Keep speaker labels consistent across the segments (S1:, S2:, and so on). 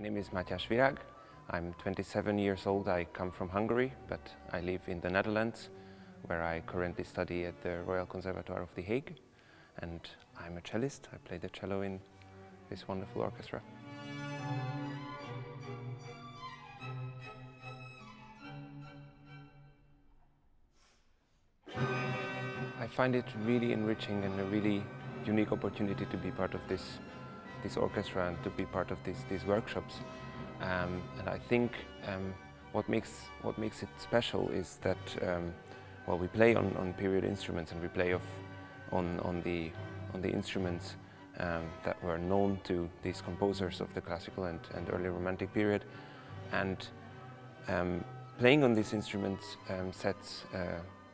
S1: name is Matyas Virag. I'm 27 years old. I come from Hungary, but I live in the Netherlands, where I currently study at the Royal Conservatoire of The Hague. And I'm a cellist. I play the cello in this wonderful orchestra. I find it really enriching and a really unique opportunity to be part of this orchestra and to be part of these workshops. And I think what makes it special is that well, we play on period instruments, and we play on the instruments that were known to these composers of the classical and early romantic period. And playing on these instruments sets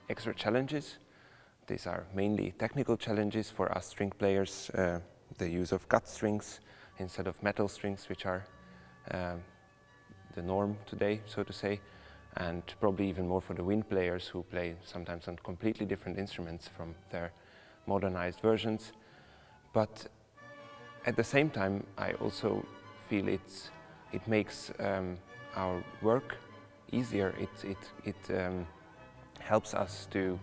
S1: extra challenges. These are mainly technical challenges for us string players. The use of gut strings instead of metal strings, which are the norm today, so to say, and probably even more for the wind players who play sometimes on completely different instruments from their modernized versions. But at the same time, I also feel it makes our work easier. It helps us to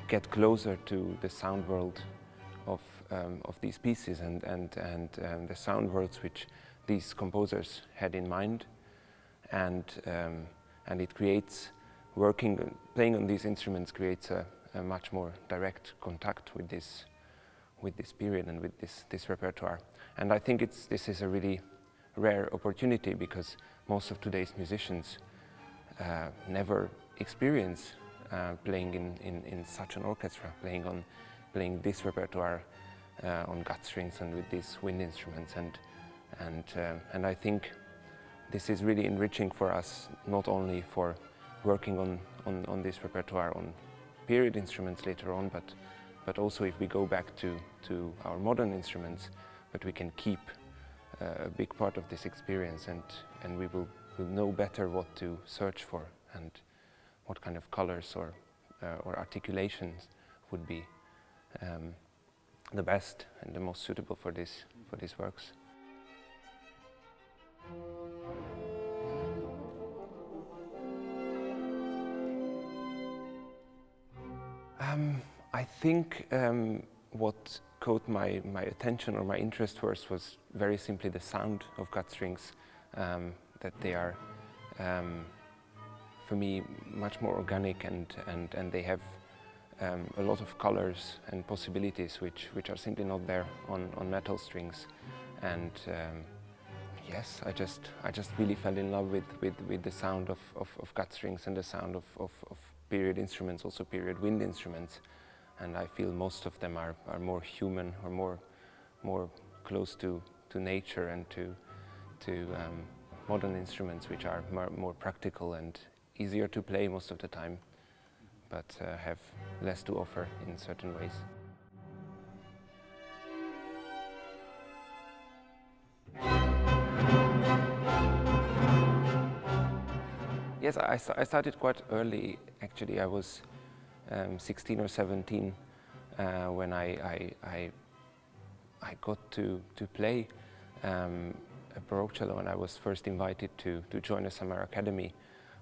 S1: get closer to the sound world of these pieces and the sound worlds which these composers had in mind, and it creates playing on these instruments creates a much more direct contact with this period and with this repertoire. And I think this is a really rare opportunity, because most of today's musicians never experience playing in such an orchestra, playing this repertoire on gut strings and with these wind instruments, and I think this is really enriching for us, not only for working on this repertoire on period instruments later on, but also if we go back to our modern instruments, that we can keep a big part of this experience, and we will know better what to search for and what kind of colors or articulations would be the best and the most suitable for these works. I think what caught my attention or my interest first was very simply the sound of gut strings, that they are for me much more organic, and they have a lot of colors and possibilities which are simply not there on metal strings. And yes, I just really fell in love with the sound of gut strings and the sound of period instruments, also period wind instruments. And I feel most of them are more human, or more close to nature and to modern instruments, which are more practical and easier to play most of the time, but have less to offer in certain ways. Yes, I started quite early. Actually, I was 16 or 17 when I got to play a Baroque cello, and I was first invited to join a summer academy,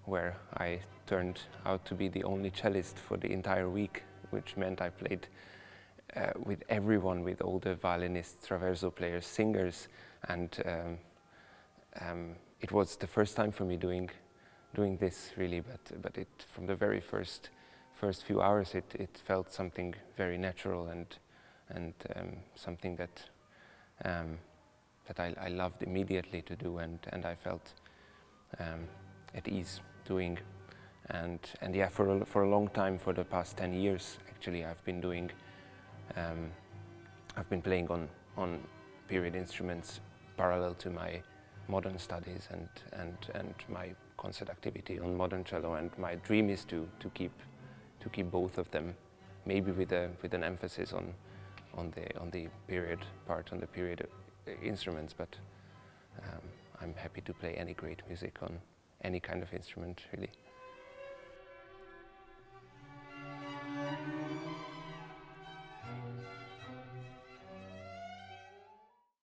S1: where I turned out to be the only cellist for the entire week, which meant I played with everyone, with all the violinists, traverso players, singers, and it was the first time for me doing this, really. But from the very first few hours, it felt something very natural and something that I loved immediately to do, and I felt at ease doing. And yeah, for a long time, for the past 10 years, actually, I've been playing on period instruments parallel to my modern studies and my concert activity on modern cello. And my dream is to keep both of them, maybe with an emphasis on the period part, on the period instruments. But I'm happy to play any great music on any kind of instrument, really.